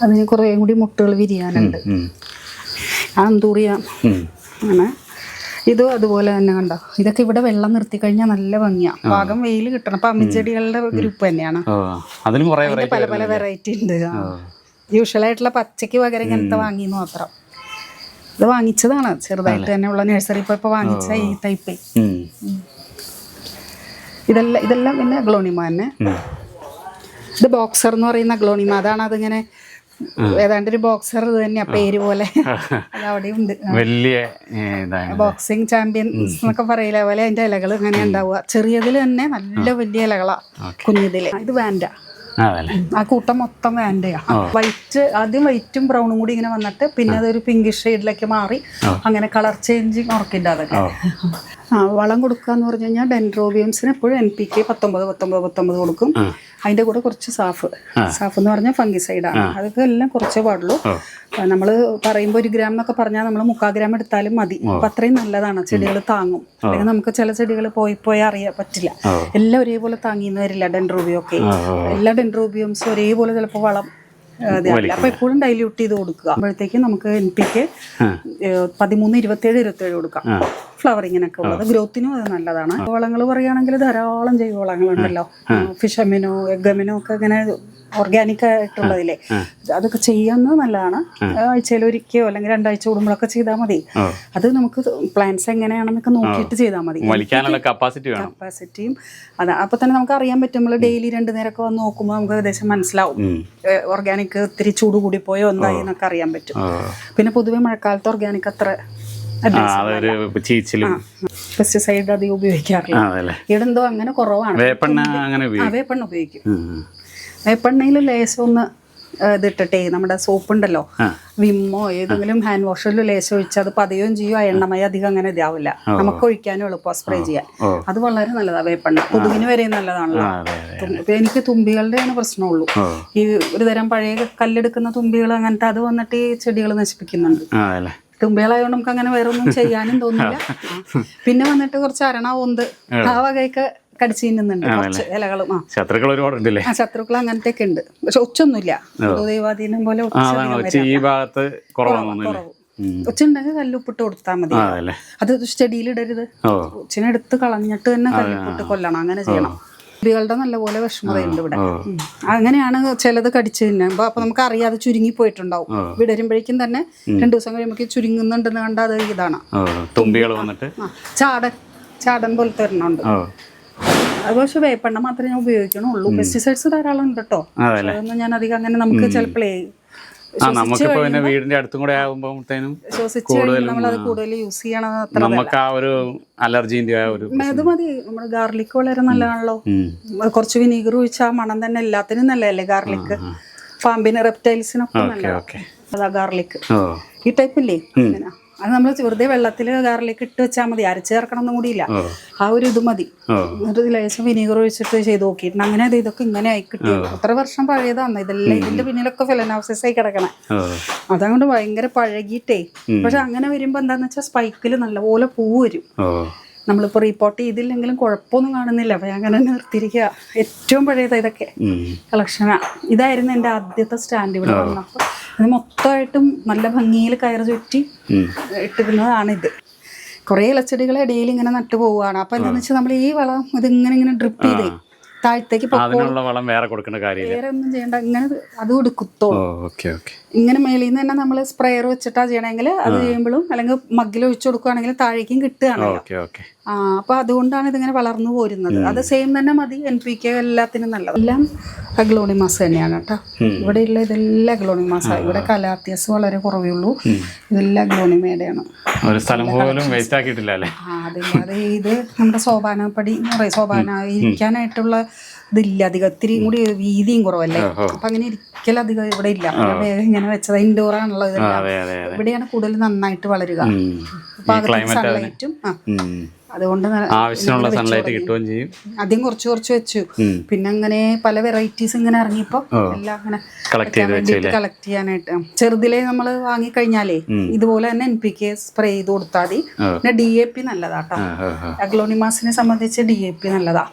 S2: അതിന് കുറേ കൂടി മുട്ടുകൾ വിരിയാനുണ്ട്. ആന്തൂറിയ അങ്ങനെ. ഇതും അതുപോലെ തന്നെ കണ്ടോ, ഇതൊക്കെ ഇവിടെ വെള്ളം നിർത്തി കഴിഞ്ഞാൽ നല്ല ഭംഗിയാണ്. ഭാഗം വെയിൽ കിട്ടണം. അപ്പം അമ്മിച്ചെടികളുടെ ഗ്രൂപ്പ് തന്നെയാണ്. അതിന്റെ പല പല വെറൈറ്റി ഉണ്ട്. യൂഷ്വലായിട്ടുള്ള പച്ചയ്ക്ക് പകരം ഇങ്ങനത്തെ വാങ്ങിയെന്ന് മാത്രം. ഇത് വാങ്ങിച്ചതാണ് ചെറുതായിട്ട് തന്നെ ഉള്ള നഴ്സറി ഇപ്പൊ വാങ്ങിച്ച ഈ ടൈപ്പ്. ഇതെല്ലാം പിന്നെ അഗ്ലോണിമ തന്നെ. ഇത് ബോക്സർ എന്ന് പറയുന്ന അഗ്ലോണിമ. അതാണ് അതിങ്ങനെ ഏതാണ്ട് ഒരു ബോക്സർ ഇത് തന്നെയാ പേര് പോലെ. അത് അവിടെ ഉണ്ട്. വലിയ ബോക്സിംഗ് ചാമ്പ്യൻസ് എന്നൊക്കെ പറയില്ല പോലെ അതിന്റെ ഇലകൾ ഇങ്ങനെ ഉണ്ടാവുക. ചെറിയതിൽ തന്നെ നല്ല വലിയ ഇലകളാ, കുഞ്ഞതില്. ഇത് വാൻഡ. ആ കൂട്ടം മൊത്തം വാൻഡയാ. വൈറ്റ്, ആദ്യം വൈറ്റും ബ്രൗണും കൂടി ഇങ്ങനെ വന്നിട്ട് പിന്നെ അതൊരു പിങ്കിഷ് ഷെയ്ഡിലേക്ക് മാറി. അങ്ങനെ കളർ ചേഞ്ചിങ് ഓർക്കിഡ് അതൊക്കെ. വളം കൊടുക്കുക എന്ന് പറഞ്ഞു കഴിഞ്ഞാൽ ഡെൻഡ്രോബിയംസിന് എപ്പോഴും NPK 19 കൊടുക്കും. അതിന്റെ കൂടെ കുറച്ച് സാഫ് എന്ന് പറഞ്ഞാൽ ഫംഗിസൈഡാണ്. അതൊക്കെ എല്ലാം കുറച്ചേ പാടുള്ളൂ. നമ്മൾ പറയുമ്പോൾ 1 ഗ്രാം എന്നൊക്കെ പറഞ്ഞാൽ നമ്മൾ 3/4 ഗ്രാം എടുത്താലും മതി. അപ്പൊ അത്രയും നല്ലതാണ്. ചെടികൾ താങ്ങും. അല്ലെങ്കിൽ നമുക്ക് ചില ചെടികൾ പോയി അറിയാൻ പറ്റില്ല. എല്ലാം ഒരേപോലെ താങ്ങിന്ന് വരില്ല. ഡെൻഡ്രോബിയൊക്കെ എല്ലാ ഡെൻഡ്രോബിയംസും ഒരേപോലെ ചിലപ്പോൾ വളം അപ്പൊ എപ്പോഴും ഡൈല്യൂട്ട് ചെയ്ത് കൊടുക്കുക. അപ്പോഴത്തേക്കും നമുക്ക് NPK 13, 27, 27 കൊടുക്കാം. ഫ്ലവറിങ്ങിനൊക്കെ ഉള്ളത് ഗ്രോത്തിനും അത് നല്ലതാണ്. വളങ്ങൾ പറയുകയാണെങ്കിൽ ധാരാളം ജൈവവളങ്ങളുണ്ടല്ലോ. ഫിഷ് അമിനോ, എഗ് അമിനോ ഒക്കെ ഇങ്ങനെ ഓർഗാനിക് ആയിട്ടുള്ളതില്ലേ, അതൊക്കെ ചെയ്യുന്നത് നല്ലതാണ്. ആഴ്ചയിൽ ഒരിക്കലോ അല്ലെങ്കിൽ 2 ആഴ്ച കൂടുമ്പോഴൊക്കെ ചെയ്താൽ മതി. അത് നമുക്ക് പ്ലാന്റ്സ് എങ്ങനെയാണെന്നൊക്കെ നോക്കിയിട്ട് ചെയ്താൽ മതി. കപ്പാസിറ്റിയും അതാ. അപ്പൊ തന്നെ നമുക്ക് അറിയാൻ പറ്റും. നമ്മൾ ഡെയിലി 2 നേരമൊക്കെ വന്ന് നോക്കുമ്പോൾ നമുക്ക് ഏകദേശം മനസ്സിലാവും ഓർഗാനിക് ഇത്തിരി ചൂട് കൂടി പോയോ എന്തായി എന്നൊക്കെ അറിയാൻ പറ്റും. പിന്നെ പൊതുവെ മഴക്കാലത്ത് ഓർഗാനിക് അത്ര പെസ്റ്റിസൈഡ് അധികം ഉപയോഗിക്കാറില്ല. ഇവിടെന്തോ അങ്ങനെ കുറവാണ്. വേപ്പെണ്ണ ഉപയോഗിക്കും. വേപ്പെണ്ണയിൽ ലേശം ഒന്ന് ഇതിട്ടിട്ടേ നമ്മുടെ സോപ്പ് ഉണ്ടല്ലോ, വിമ്മോ ഏതെങ്കിലും ഹാൻഡ് വാഷിലോ ലേശം ഒഴിച്ചാൽ അത് പതയുകയും ചെയ്യും. ആ എണ്ണമയം അധികം അങ്ങനെ ഇതാവില്ല. നമുക്ക് ഒഴിക്കാനും എളുപ്പം സ്പ്രേ ചെയ്യാൻ. അത് വളരെ നല്ലതാണ് വേപ്പെണ്ണ. കൊതുകിന് വരെ നല്ലതാണല്ലോ. എനിക്ക് തുമ്പികളുടെയാണ് പ്രശ്നമുള്ളൂ. ഈ ഒരു തരം പഴയ കല്ലെടുക്കുന്ന തുമ്പികൾ അങ്ങനത്തെ അത് വന്നിട്ട് ഈ ചെടികൾ നശിപ്പിക്കുന്നുണ്ട്. തുമ്പികളായതുകൊണ്ട് നമുക്ക് അങ്ങനെ വേറെ ഒന്നും ചെയ്യാനും തോന്നില്ല. പിന്നെ വന്നിട്ട് കുറച്ച് അരണാവുണ്ട് ആ വകയൊക്കെ കടിച്ചു തിന്നുന്നുണ്ട്. കുറച്ച് ഇലകളും ശത്രുക്കൾ ഒരുപാടുണ്ടല്ലേ. ശത്രുക്കൾ അങ്ങനത്തെ ഒക്കെ ഉണ്ട്. പക്ഷെ ഒച്ചൊന്നുമില്ല. ദൈവാധീനം പോലെ ഒച്ചുണ്ടെങ്കിൽ കല്ലുപ്പിട്ട് കൊടുത്താൽ മതി. അത് ചെടിയിലിടരുത്. ഒച്ചിനെടുത്ത് കളഞ്ഞിട്ട് തന്നെ കല്ലുപ്പിട്ട് കൊല്ലണം. അങ്ങനെ ചെയ്യണം. കുട്ടികളുടെ നല്ലപോലെ വിഷമതയുണ്ട് ഇവിടെ. അങ്ങനെയാണ് ചിലത് കടിച്ചു തിന്നുമ്പോ. അപ്പൊ നമുക്ക് അറിയാതെ ചുരുങ്ങി പോയിട്ടുണ്ടാവും. വിടരുമ്പോഴേക്കും തന്നെ 2 ദിവസം കഴിയുമ്പോൾ ചുരുങ്ങുന്നുണ്ടെന്ന് കണ്ട അത് ഇതാണ്. ചാടൻ പോലത്തെ ഒരെണ്ണമുണ്ട്. അത് പക്ഷെ വേപ്പെണ്ണ മാത്രമേ ഞാൻ ഉപയോഗിക്കണുള്ളൂ. പെസ്റ്റിസൈഡ്സ് ധാരാളം ഉണ്ട് കേട്ടോ. അതൊന്നും ഞാൻ അധികം അങ്ങനെ നമുക്ക് ചിലപ്പോഴേ വീടിന്റെ അടുത്തും കൂടെ ആകുമ്പോഴത്തേനും നമ്മളത് കൂടുതൽ യൂസ് ചെയ്യണം. അലർജിന്റെ അത് മതി. നമ്മുടെ ഗാർലിക് വളരെ നല്ലതാണല്ലോ. കുറച്ച് വിനീഗർ ഒഴിച്ചാൽ മണം തന്നെ എല്ലാത്തിനും നല്ലതല്ലേ ഗാർലിക്. പാമ്പിന്, റെപ്റ്റൈൽസിനൊക്കെ നല്ലതാണ് അതാ ഗാർലിക്. ഈ ടൈപ്പില്ലേ ഇങ്ങനെ അത് നമ്മൾ വെറുതെ വെള്ളത്തിൽ ഗാർലിക് ഇട്ട് വെച്ചാൽ മതി. അരച്ച് ചേർക്കണം ഒന്നും കൂടിയില്ല. ആ ഒരു ഇത് മതി. എന്നിട്ട് ലേശം വിനീഗർ ഒഴിച്ചിട്ട് ചെയ്ത് നോക്കിയിട്ടുണ്ട്. അങ്ങനെ ഇതൊക്കെ ഇങ്ങനെ ആയി കിട്ടിയത്. എത്ര വർഷം പഴയതാണ് ഇതെല്ലാം. ഇതിന്റെ പിന്നിലൊക്കെ ഫെലനോപ്സിസ് ആയി കിടക്കണേ. അതുകൊണ്ട് ഭയങ്കര പഴകിയിട്ടേ. പക്ഷെ അങ്ങനെ വരുമ്പോ എന്താന്ന് വെച്ചാൽ സ്പൈക്കിൽ നല്ലപോലെ പൂ വരും. നമ്മളിപ്പോൾ റിപ്പോർട്ട് ചെയ്തില്ലെങ്കിലും കുഴപ്പമൊന്നും കാണുന്നില്ല. അപ്പം ഞാൻ അങ്ങനെ നിർത്തിയിരിക്കുക. ഏറ്റവും പഴയത് ഇതൊക്കെ കളക്ഷനാണ്. ഇതായിരുന്നു എൻ്റെ ആദ്യത്തെ സ്റ്റാൻഡ് ഇവിടെ വന്നപ്പോൾ. അത് മൊത്തമായിട്ടും നല്ല ഭംഗിയിൽ കയറ് ചുറ്റി ഇട്ടിരുന്നതാണിത്. കുറേ ഇലച്ചെടികളെ ഇടയിൽ ഇങ്ങനെ നട്ടു പോവുകയാണ്. അപ്പം എന്താണെന്ന് വെച്ചാൽ നമ്മൾ ഈ വളം ഇതിങ്ങനെ ഡ്രിപ്പ് ചെയ്തേ താഴത്തേക്ക് വേറെ ഒന്നും ചെയ്യണ്ട. ഇങ്ങനെ അത് കൊടുക്കുത്തോളൂ. ഇങ്ങനെ മേളിൽ നിന്ന് തന്നെ നമ്മൾ സ്പ്രെയർ വെച്ചിട്ടാ ചെയ്യണമെങ്കിൽ അത് ചെയ്യുമ്പോഴും അല്ലെങ്കിൽ മഗ്ഗിൽ ഒഴിച്ചു കൊടുക്കുകയാണെങ്കിൽ താഴേക്കും കിട്ടുകയാണല്ലോ. അപ്പൊ അതുകൊണ്ടാണ് ഇതിങ്ങനെ വളർന്നു പോരുന്നത്. അത് സെയിം തന്നെ മതി. NPK എല്ലാത്തിനും നല്ലത്. എല്ലാം അഗ്ലോണിമാസ് തന്നെയാണ് കേട്ടോ. ഇവിടെയുള്ള ഇതെല്ലാം അഗ്ലോണിമാസാണ്. ഇവിടെ കലാത്തിയസ് വളരെ കുറവേ ഉള്ളൂ. ഇതെല്ലാം അഗ്ലോണിമയുടെയാണ്. അത് ഇത് നമ്മുടെ സോപാനപ്പടി എന്ന് പറയും. സോപാന ഇരിക്കാനായിട്ടുള്ള ഇതില്ല അധികം. ഇത്തിരി കൂടി വീതിയും കുറവല്ലേ. അപ്പൊ അങ്ങനെ ഇരിക്കൽ അധികം ഇവിടെ ഇല്ല. ഇങ്ങനെ വെച്ചത് ഇൻഡോർ ആണുള്ളത്. ഇവിടെയാണ് കൂടുതൽ നന്നായിട്ട് വളരുക. സൺലൈറ്റും അതുകൊണ്ട്
S1: ആവശ്യമുള്ള സൺലൈറ്റ് കിട്ടുകയും ചെയ്യും.
S2: ആദ്യം കുറച്ച് വെച്ചു, പിന്നെ അങ്ങനെ പല വെറൈറ്റീസ് ഇങ്ങനെ ഇറങ്ങിയപ്പോ എല്ലാം അങ്ങനെ കളക്ട് ചെയ്യാനായിട്ട്. ചെറുതിലേ നമ്മൾ വാങ്ങിക്കഴിഞ്ഞാലേ ഇതുപോലെ തന്നെ NPK സ്പ്രേ ചെയ്ത് കൊടുത്താൽ മതി. പിന്നെ DAP നല്ലതാട്ടോ, അഗ്ലോണിമാസിനെ സംബന്ധിച്ച് DAP നല്ലതാ.